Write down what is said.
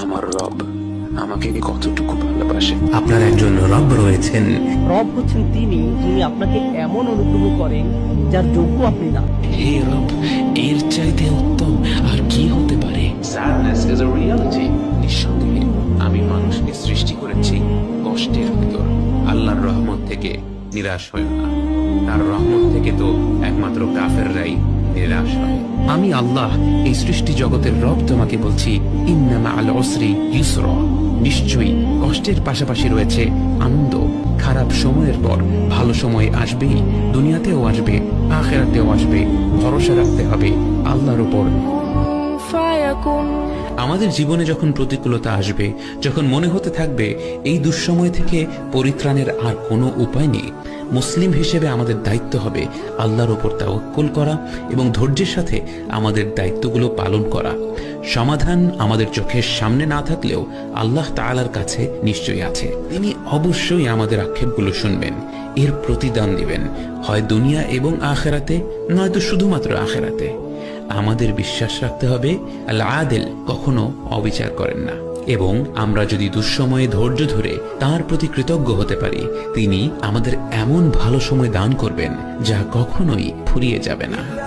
আমার রব আমাকে কতটুকু ভালোবাসে। আপনার একজন রব রয়েছেন। রব হচ্ছেন যিনি আপনাকে এমন অনুগ্রহ করেন যার যোগ্য আপনি না। হে রব, এর চাইতে উত্তম আর কি হতে পারে? Sadness is a reality. নিঃসন্দেহে আমি মানুষকে সৃষ্টি করেছি কষ্টের ভিতর। আল্লাহর রহমত থেকে নিরাশ হয় না, তার রহমত থেকে তো একমাত্র কাফেররাই নিরাশ হয়। আমি আল্লাহ, এই সৃষ্টি জগতের রব, তোমাকে বলছি, ইন্না মাআল উসরি ইউসরা। নিশ্চয়ই কষ্টের পাশাপাশি রয়েছে আনন্দ। খারাপ সময়ের পর ভালো সময় আসবেই, দুনিয়াতেও আসবে, আখিরাতেও আসবে। ভরসা রাখতে হবে আল্লাহর উপর। আমাদের জীবনে যখন প্রতিকূলতা আসবে, যখন মনে হতে থাকবে এই দুঃসময় থেকে পরিত্রাণের আর কোনো উপায় নেই, মুসলিম হিসেবে আমাদের দায়িত্ব হবে আল্লাহর উপর তাওয়াক্কুল করা এবং ধৈর্যের সাথে আমাদের দায়িত্বগুলো পালন করা। সমাধান আমাদের চোখের সামনে না থাকলেও আল্লাহ তাআলার কাছে নিশ্চয়ই আছে। তিনি অবশ্যই আমাদের আক্ষেপগুলো শুনবেন, এর প্রতিদান দিবেন, হয় দুনিয়া এবং আখিরাতে, নয়তো শুধুমাত্র আখিরাতে। আমাদের বিশ্বাস রাখতে হবে আল্লাহ আদিল, কখনো অবিচার করেন না। এবং আমরা যদি দুঃসময়ে ধৈর্য ধরে তার প্রতি কৃতজ্ঞ হতে পারি, তিনি আমাদের এমন ভালো সময় দান করবেন যা কখনোই ফুরিয়ে যাবে না।